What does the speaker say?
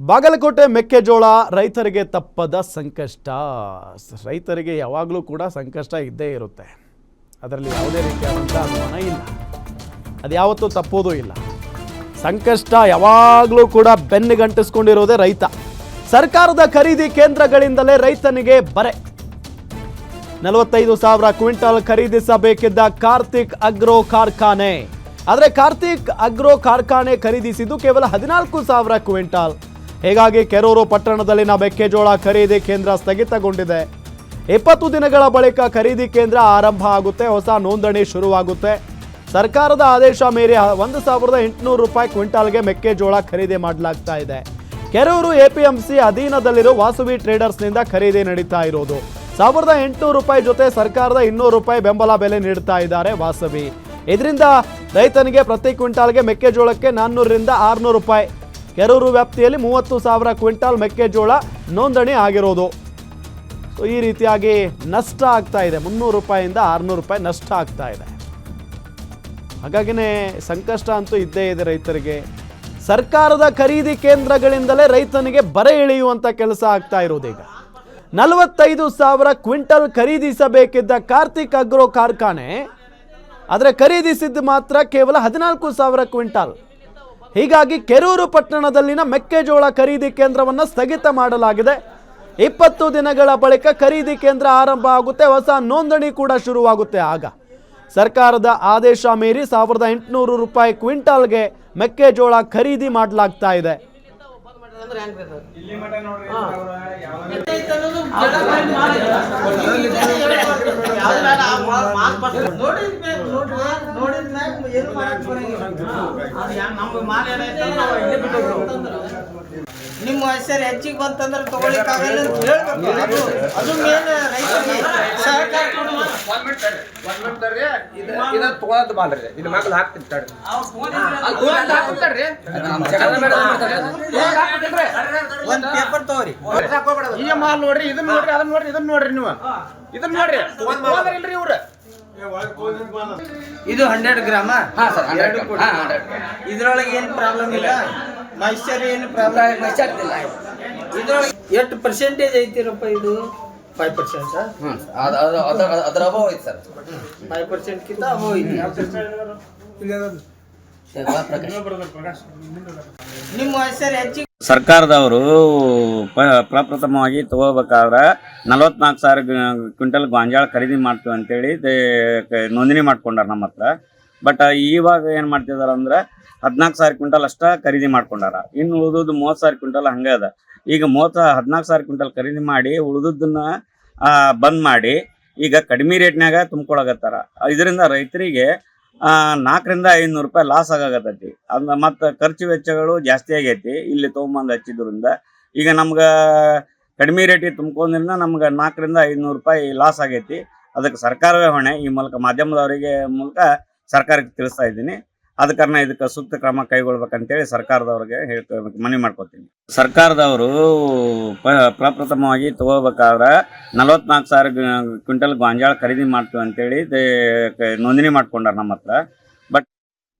ಬಾಗಲಕೋಟೆ ಮೆಕ್ಕೆಜೋಳ ರೈತರಿಗೆ ತಪ್ಪದ ಸಂಕಷ್ಟ. ರೈತರಿಗೆ ಯಾವಾಗಲೂ ಕೂಡ ಸಂಕಷ್ಟ ಇದ್ದೇ ಇರುತ್ತೆ. ಅದರಲ್ಲಿ ಯಾವುದೇ ರೀತಿಯಾದಂಥ ಅನುಮಾನ ಇಲ್ಲ. ಅದು ಯಾವತ್ತೂ ತಪ್ಪೋದೂ ಇಲ್ಲ. ಸಂಕಷ್ಟ ಯಾವಾಗಲೂ ಕೂಡ ಬೆನ್ನಿಗಂಟಿಸ್ಕೊಂಡಿರೋದೇ ರೈತ. ಸರ್ಕಾರದ ಖರೀದಿ ಕೇಂದ್ರಗಳಿಂದಲೇ ರೈತನಿಗೆ ಬರೆ. 45,000 ಕ್ವಿಂಟಲ್ ಖರೀದಿಸಬೇಕಿದ್ದ ಕಾರ್ತಿಕ್ ಅಗ್ರೋ ಕಾರ್ಖಾನೆ. ಆದರೆ ಕಾರ್ತಿಕ್ ಅಗ್ರೋ ಕಾರ್ಖಾನೆ ಖರೀದಿಸಿದ್ದು ಕೇವಲ 14,000 ಕ್ವಿಂಟಲ್. ಹೀಗಾಗಿ ಕೆರೂರು ಪಟ್ಟಣದಲ್ಲಿನ ಮೆಕ್ಕೆಜೋಳ ಖರೀದಿ ಕೇಂದ್ರ ಸ್ಥಗಿತಗೊಂಡಿದೆ. 20 ದಿನಗಳ ಬಳಿಕ ಖರೀದಿ ಕೇಂದ್ರ ಆರಂಭ ಆಗುತ್ತೆ. ಹೊಸ ನೋಂದಣಿ ಶುರುವಾಗುತ್ತೆ. ಸರ್ಕಾರದ ಆದೇಶ ಮೇರೆ 1,800 ರೂಪಾಯಿ ಕ್ವಿಂಟಾಲ್ಗೆ ಮೆಕ್ಕೆಜೋಳ ಖರೀದಿ ಮಾಡಲಾಗ್ತಾ ಇದೆ. ಕೆರೂರು ಎಪಿಎಂಸಿ ಅಧೀನದಲ್ಲಿರುವ ವಾಸವಿ ಟ್ರೇಡರ್ಸ್ನಿಂದ ಖರೀದಿ ನಡೀತಾ ಇರೋದು. 1,800 ರೂಪಾಯಿ ಜೊತೆ ಸರ್ಕಾರದ 200 ರೂಪಾಯಿ ಬೆಂಬಲ ಬೆಲೆ ನೀಡ್ತಾ ಇದ್ದಾರೆ ವಾಸವಿ. ಇದರಿಂದ ರೈತನಿಗೆ ಪ್ರತಿ ಕ್ವಿಂಟಾಲ್ಗೆ ಮೆಕ್ಕೆಜೋಳಕ್ಕೆ 400 ರಿಂದ 600 ರೂಪಾಯಿ. ಕೆರೂರು ವ್ಯಾಪ್ತಿಯಲ್ಲಿ 30,000 ಕ್ವಿಂಟಾಲ್ ಮೆಕ್ಕೆಜೋಳ ನೋಂದಣಿ ಆಗಿರೋದು. ಸೊ ಈ ರೀತಿಯಾಗಿ ನಷ್ಟ ಆಗ್ತಾ ಇದೆ. 300 ರೂಪಾಯಿಂದ 600 ರೂಪಾಯಿ ನಷ್ಟ ಆಗ್ತಾ ಇದೆ. ಹಾಗಾಗಿನೇ ಸಂಕಷ್ಟ ಅಂತೂ ಇದ್ದೇ ಇದೆ ರೈತರಿಗೆ. ಸರ್ಕಾರದ ಖರೀದಿ ಕೇಂದ್ರಗಳಿಂದಲೇ ರೈತನಿಗೆ ಬರೆ ಇಳಿಯುವಂಥ ಕೆಲಸ ಆಗ್ತಾ ಇರೋದೀಗ. 45,000 ಕ್ವಿಂಟಲ್ ಖರೀದಿಸಬೇಕಿದ್ದ ಕಾರ್ತಿಕ್ ಅಗ್ರೋ ಕಾರ್ಖಾನೆ ಆದರೆ ಖರೀದಿಸಿದ್ದು ಮಾತ್ರ ಕೇವಲ 14,000 ಕ್ವಿಂಟಲ್. ಹೀಗಾಗಿ ಕೆರೂರು ಪಟ್ಟಣದಲ್ಲಿನ ಮೆಕ್ಕೆಜೋಳ ಖರೀದಿ ಕೇಂದ್ರವನ್ನು ಸ್ಥಗಿತ ಮಾಡಲಾಗಿದೆ. 20 ದಿನಗಳ ಬಳಿಕ ಖರೀದಿ ಕೇಂದ್ರ ಆರಂಭ ಆಗುತ್ತೆ. ಹೊಸ ನೋಂದಣಿ ಕೂಡ ಶುರುವಾಗುತ್ತೆ. ಆಗ ಸರ್ಕಾರದ ಆದೇಶ ಮೀರಿ 1,800 ರೂಪಾಯಿ ಕ್ವಿಂಟಾಲ್ಗೆ ಮೆಕ್ಕೆಜೋಳ ಖರೀದಿ ಮಾಡಲಾಗ್ತಾ ಇದೆ. ನಿಮ್ಮ ಹೆಸರು ಹೆಚ್ಚಿಗೆ ಬಂತಂದ್ರೆ ತಗೊಳ್ಳಿಕ್ಕಾಗಲ್ಲ ಅಂತ ಹೇಳ್ಬೇಕು. ಅದು ಮೇನ್ ರೈತರಿಗೆ ಸಹಕಾರ ತಗೊಳದ್ ಬಾಳ್ರಿ ಇಲ್ಲಿ ಮಕ್ಳು ಹಾಕ್ತಿರ್ತಾರೆ. ಒಂದ್ ಪೇಪರ್ ತಗೋರಿ. ಈಗ ಮಾಲ್ ನೋಡ್ರಿ, ಇದನ್ನ ನೋಡ್ರಿ, ಅದನ್ನ ನೋಡ್ರಿ, ಇದನ್ನ ನೋಡ್ರಿ, ನೀವು ಇದನ್ನ ನೋಡ್ರಿ. ಇಲ್ರಿ ಇವ್ರ ಇದು 100 ಗ್ರಾಮ. ಇದ್ರೊಳಗೆ ಏನು ಪ್ರಾಬ್ಲಮ್ ಇಲ್ಲ. ಮಾಯಿಶ್ಚರ್ ಏನು ಪ್ರಾಬ್ಲಮ್ ಇಲ್ಲ. ಇದ್ರೊಳಗೆ ಎಷ್ಟು ಪರ್ಸೆಂಟೇಜ್ ಐತಿರಪ್ಪ? ಇದು 5% ಸರ್. ಅದರ ಅಭಾವ ಐತಿ ಸರ್. 5% ಕಿಂತ ಅಭಾವ ಐತಿ. ನಿಮ್ಮ ಹೆಸರು ಹೆಚ್ಚಿಗೆ ಸರ್ಕಾರದವರು ಪ್ರಪ್ರಥಮವಾಗಿ ತಗೋಬೇಕಾದ್ರೆ 44,000 ಕ್ವಿಂಟಲ್ ಗಾಂಜಾಳ ಖರೀದಿ ಮಾಡ್ತೀವಿ ಅಂತೇಳಿ ನೋಂದಣಿ ಮಾಡ್ಕೊಂಡಾರ ನಮ್ಮ ಹತ್ರ. ಬಟ್ ಇವಾಗ ಏನು ಮಾಡ್ತಿದಾರೆ ಅಂದ್ರೆ 14,000 ಕ್ವಿಂಟಲ್ ಅಷ್ಟ ಖರೀದಿ ಮಾಡ್ಕೊಂಡಾರ. ಇನ್ನು ಉಳಿದದ್ದು 30,000 ಕ್ವಿಂಟಲ್ ಹಂಗೆ ಅದ. ಈಗ 14,000 ಕ್ವಿಂಟಲ್ ಖರೀದಿ ಮಾಡಿ ಉಳಿದದ್ದನ್ನ ಬಂದ್ ಮಾಡಿ ಈಗ ಕಡಿಮೆ ರೇಟ್ನಾಗ ತುಂಬ್ಕೊಳಗತ್ತಾರ. ಇದರಿಂದ ರೈತರಿಗೆ 400 ರಿಂದ 500 ರೂಪಾಯಿ ಲಾಸ್ ಆಗತೈತಿ. ಅದ ಮತ್ತು ಖರ್ಚು ವೆಚ್ಚಗಳು ಜಾಸ್ತಿ ಆಗೈತಿ ಇಲ್ಲಿ ತೊಗೊಂಬಂದು ಹಚ್ಚಿದ್ರಿಂದ. ಈಗ ನಮ್ಗೆ ಕಡಿಮೆ ರೇಟಿಗೆ ತುಂಬ್ಕೊಂಡ್ರಿಂದ ನಮ್ಗೆ 400 ರಿಂದ 500 ರೂಪಾಯಿ ಲಾಸ್ ಆಗೈತಿ. ಅದಕ್ಕೆ ಸರ್ಕಾರವೇ ಹೊಣೆ. ಈ ಮೂಲಕ ಮಾಧ್ಯಮದವರಿಗೆ ಮೂಲಕ ಸರ್ಕಾರಕ್ಕೆ ತಿಳಿಸ್ತಾ ಇದ್ದೀನಿ. ಆದ ಕಾರಣ ಇದಕ್ಕೆ ಸೂಕ್ತ ಕ್ರಮ ಕೈಗೊಳ್ಬೇಕಂತೇಳಿ ಸರ್ಕಾರದವ್ರಿಗೆ ಮನವಿ ಮಾಡ್ಕೊತೀನಿ. ಸರ್ಕಾರದವರು ಪ್ರಪ್ರಥಮವಾಗಿ ತಗೋಬೇಕಾದ್ರೆ 44,000 ಕ್ವಿಂಟಲ್ ಗಾಂಜಾಳ ಖರೀದಿ ಮಾಡ್ತೀವಿ ಅಂತೇಳಿ ನೋಂದಣಿ ಮಾಡ್ಕೊಂಡಾರ ನಮ್ಮ ಹತ್ರ.